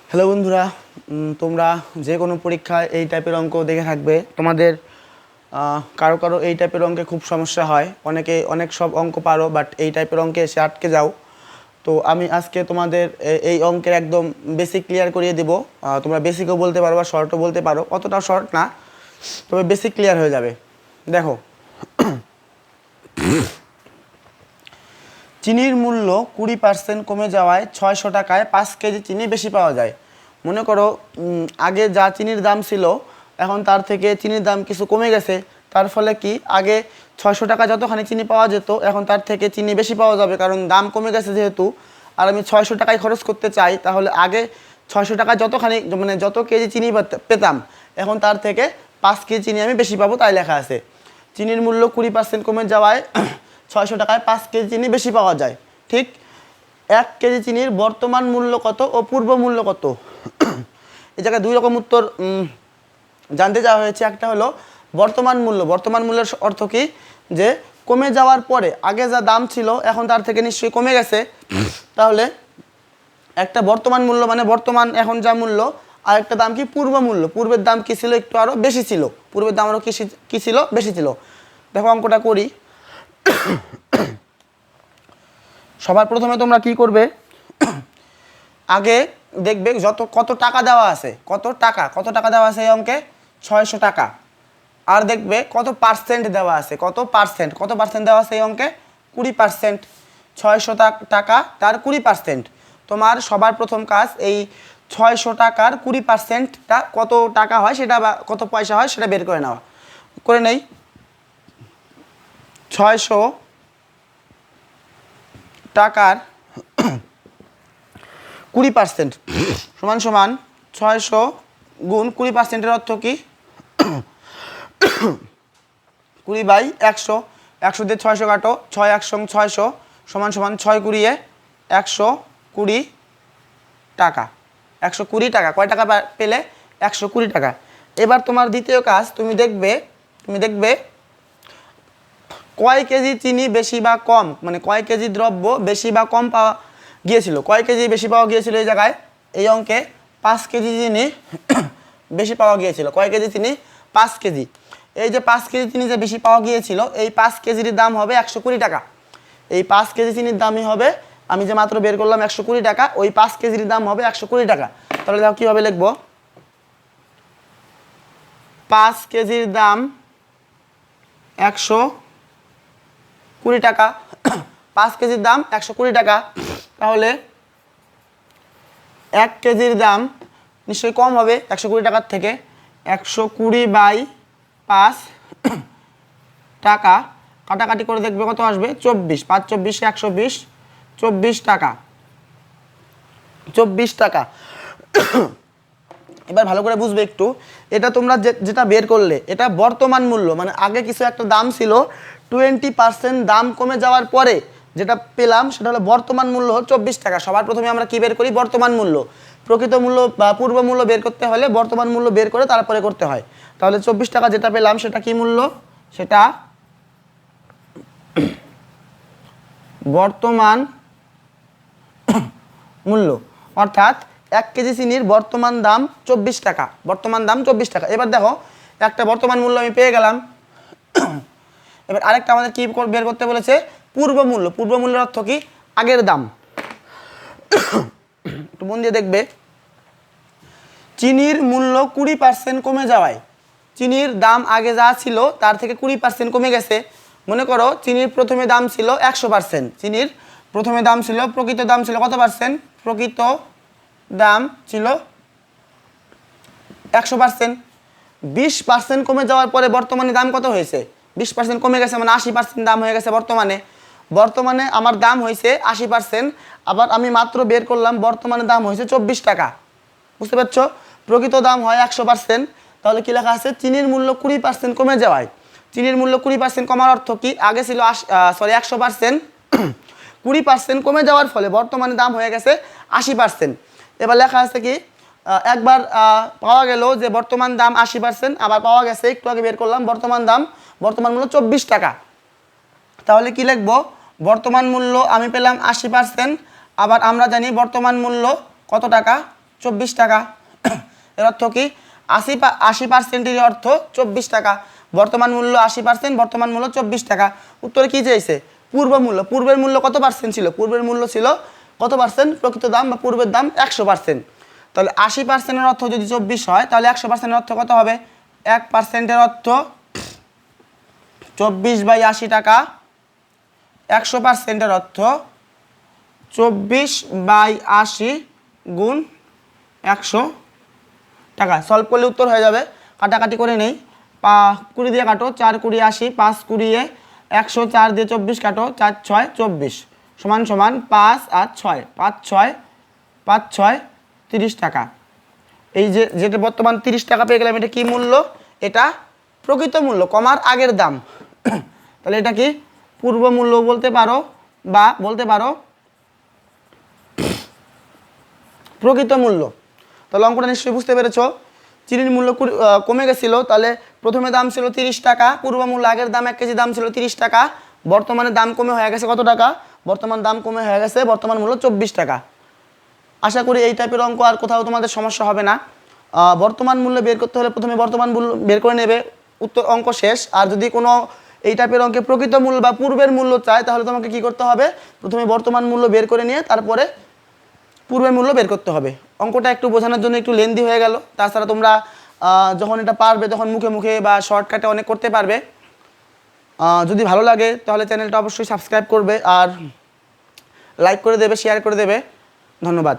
Hello বন্ধুরা, তোমরা যে কোনো পরীক্ষায় এই টাইপের অঙ্ক দেখে থাকবে। তোমাদের কারো কারো এই টাইপের অঙ্কে খুব সমস্যা হয়, অনেকে অনেক সব অঙ্ক পারো বাট এই টাইপের অঙ্কে এসে আটকে যাও। তো আমি আজকে তোমাদের এই অঙ্কের একদম বেসিক ক্লিয়ার করিয়ে দেবো। তোমরা বেসিকও বলতে পারো বা শর্টও বলতে পারো, অতটাও শর্ট না, তবে বেসিক ক্লিয়ার হয়ে যাবে। দেখো, চিনির মূল্য 20% কমে যাওয়ায় 600 টাকায় 5 কেজি চিনি বেশি পাওয়া যায়। মনে করো আগে যা চিনির দাম ছিল এখন তার থেকে চিনির দাম কিছু কমে গেছে। তার ফলে কি, আগে 600 টাকা যতখানি চিনি পাওয়া যেত এখন তার থেকে চিনি বেশি পাওয়া যাবে, কারণ দাম কমে গেছে যেহেতু। আর আমি 600 টাকায় খরচ করতে চাই, তাহলে আগে 600 টাকা যতখানি মানে যত কেজি চিনি পেতাম এখন তার থেকে 5 কেজি চিনি আমি বেশি পাবো, তাই লেখা আছে। চিনির মূল্য 20% কমে যাওয়ায় 600 টাকায় 5 কেজি চিনি বেশি পাওয়া যায়। ঠিক 1 কেজি চিনির বর্তমান মূল্য কত ও পূর্ব মূল্য কত? এই জায়গায় দুই রকম উত্তর জানতে চাওয়া হয়েছে। একটা হলো বর্তমান মূল্য। বর্তমান মূল্যের অর্থ কি, যে কমে যাওয়ার পরে আগে যা দাম ছিল এখন তার থেকে নিশ্চয়ই কমে গেছে। তাহলে একটা বর্তমান মূল্য মানে বর্তমান এখন যা মূল্য, আর একটা দাম কি পূর্ব মূল্য। পূর্বের দাম কি ছিল, একটু আরও বেশি ছিল। পূর্বের দাম আরও কি ছিল, বেশি ছিল। দেখো অঙ্কটা করি। সবার প্রথমে তোমরা কি করবে, আগে দেখবে কত টাকা দেওয়া আছে, কত টাকা দেওয়া আছে এই অঙ্কে 600 টাকা। আর দেখবে কত পার্সেন্ট দেওয়া আছে, কত পার্সেন্ট দেওয়া আছে এই অঙ্কে 20%। 600 টাকা তার 20%। তোমার সবার প্রথম কাজ এই 600 টাকার 20%টা কত টাকা হয় সেটা বা কত পয়সা হয় সেটা বের করে নেওয়া। করে নেই। 600 টাকার 20% সমান সমান 600 গুণ 20%-এর অর্থ কি, 20/100। 100 দিয়ে 600 কাটো, 6 100 600 সমান সমান 6 কুড়িয়ে 120 টাকা। 120 টাকা কয় টাকা পেলে, 120 টাকা। এবার তোমার দ্বিতীয় কাজ, তুমি দেখবে কয় কেজি চিনি বেশি বা কম, মানে কয় কেজি দ্রব্য বেশি বা কম পাওয়া গিয়েছিল। কয় কেজি বেশি পাওয়া গিয়েছিল এই জায়গায়, এই অঙ্কে 5 কেজি চিনি বেশি পাওয়া গিয়েছিল। কয় কেজি চিনি, 5 কেজি। এই যে 5 কেজি চিনি যে বেশি পাওয়া গিয়েছিল, এই 5 কেজির দাম হবে 120 টাকা। এই 5 কেজি চিনির দামই হবে, আমি যে মাত্র বের করলাম 120 টাকা, ওই 5 কেজির দাম হবে 120 টাকা। তাহলে দেখো কীভাবে লিখবো, 5 কেজির দাম 120 টাকা। 5 কেজির দাম 120 টাকা। তাহলে 1 কেজির দাম নিশ্চয়ই কম হবে 120 টাকার থেকে। 120/5 টাকা কাটাকাটি করে দেখবে কত আসবে, 24। 5 24 120, 24 টাকা। 24 টাকা। এবার ভালো করে বুঝবে একটু, এটা তোমরা যেটা বের করলে এটা বর্তমান মূল্য, মানে আগে কিছু একটা দাম ছিল, 20% দাম কমে যাওয়ার পরে যেটা পেলাম সেটা হলো বর্তমান মূল্য 24 টাকা। সবার প্রথমে আমরা কি বের করি, বর্তমান মূল্য। প্রকৃত মূল্য বা পূর্ব মূল্য বের করতে হলে বর্তমান মূল্য বের করে তারপরে করতে হয়। তাহলে 24 টাকা যেটা পেলাম সেটা কি মূল্য, সেটা বর্তমান মূল্য। অর্থাৎ 1 কেজি চিনির বর্তমান দাম 24 টাকা। বর্তমান দাম 24 টাকা। এবার দেখো একটা বর্তমান মূল্য আমি পেয়ে গেলাম। এবার আরেকটা আমাদের কি বের করতে বলেছে, পূর্ব মূল্য। পূর্ব মূল্যের অর্থ কি, আগের দাম। একটু মন দিয়ে দেখবে, চিনির মূল্য 20% কমে যাওয়ায়, চিনির দাম আগে যা ছিল তার থেকে 20% কমে গেছে। মনে করো চিনির প্রথমে দাম ছিল 100%। চিনির প্রথমে দাম ছিল, প্রকৃত দাম ছিল কত পার্সেন্ট, প্রকৃত দাম ছিল 100%। 20% কমে যাওয়ার পরে বর্তমানে দাম কত হয়েছে, 20% কমে গেছে, মানে 80% দাম হয়ে গেছে বর্তমানে। বর্তমানে আমার দাম হয়েছে 80%। আবার আমি মাত্র বের করলাম বর্তমানে দাম হয়েছে 24 টাকা। বুঝতে পারছো, প্রকৃত দাম হয় 100%। তাহলে কি লেখা আছে, চিনির মূল্য 20% কমে যাওয়ায়। চিনির মূল্য 20% কমার অর্থ কি, আগে ছিল 100%, 20% কমে যাওয়ার ফলে বর্তমানে দাম হয়ে গেছে 80%। এবার লেখা আছে কি, একবার পাওয়া গেল যে বর্তমান দাম 80%, আবার পাওয়া গেছে একটু আগে বের করলাম বর্তমান মূল্য 24 টাকা। তাহলে কি লিখবো, বর্তমান মূল্য আমি পেলাম 80%, আবার আমরা জানি বর্তমান মূল্য কত টাকা, 24 টাকা। এর অর্থ কি 80%-এর অর্থ 24 টাকা। বর্তমান মূল্য 80%, বর্তমান মূল্য 24 টাকা। উত্তরে কি চাইছে? পূর্ব মূল্য। পূর্বের মূল্য কত পার্সেন্ট ছিল? পূর্বের মূল্য ছিল কত পার্সেন্ট? প্রকৃত দাম বা পূর্বের দাম 100%। তাহলে 80%-এর অর্থ যদি 24 হয় তাহলে 100%-এর অর্থ কত হবে? 1%-এর অর্থ 24/80 টাকা। 100%-এর অর্থ 24/80 গুণ 100 টাকা। সলভ করলে উত্তর হয়ে যাবে। কাটাকাটি করে নেই। 20 দিয়ে কাটো, 4 20 80, 5 20 100, 4 দিয়ে 24 কাটো, 4 6 24 সমান সমান 5 আর 6, 5 6 5 6 30 টাকা। এই যে যেটা বর্তমান 30 টাকা পেয়ে গেলাম, এটা কি মূল্য? এটা প্রকৃত মূল্য, কমার আগের দাম। তাহলে এটা কি পূর্ব মূল্য বলতে পারো বা বলতে পারো প্রকৃত মূল্য। তাহলে অঙ্কটা নিশ্চয়ই বুঝতে পেরেছো। চিনির মূল্য কমে গেছিল, তাহলে প্রথমে দাম ছিল 30 টাকা, পূর্ব মূল্য আগের দাম 1 কেজি দাম ছিল 30 টাকা, বর্তমানে দাম কমে হয়ে গেছে কত টাকা? বর্তমান দাম কমে হয়ে গেছে বর্তমান মূল্য 24 টাকা। আশা করি এই টাইপের অঙ্ক আর কোথাও তোমাদের সমস্যা হবে না। বর্তমান মূল্য বের করতে হলে প্রথমে বর্তমান মূল্য বের করে নেবে, উত্তর অঙ্ক শেষ। আর যদি কোনো এই টাইপের অঙ্কে প্রকৃত মূল্য বা পূর্বের মূল্য চায় তাহলে তোমাকে কি করতে হবে? প্রথমে বর্তমান মূল্য বের করে নিয়ে তারপরে পূর্বের মূল্য বের করতে হবে। অঙ্কটা একটু বোঝানোর জন্য একটু লেন্দি হয়ে গেল। তাছাড়া তোমরা যখন এটা পারবে তখন মুখে মুখে বা শর্টকাটে অনেক করতে পারবে। যদি ভালো লাগে তাহলে চ্যানেলটা অবশ্যই সাবস্ক্রাইব করবে আর লাইক করে দেবে, শেয়ার করে দেবে। ধন্যবাদ।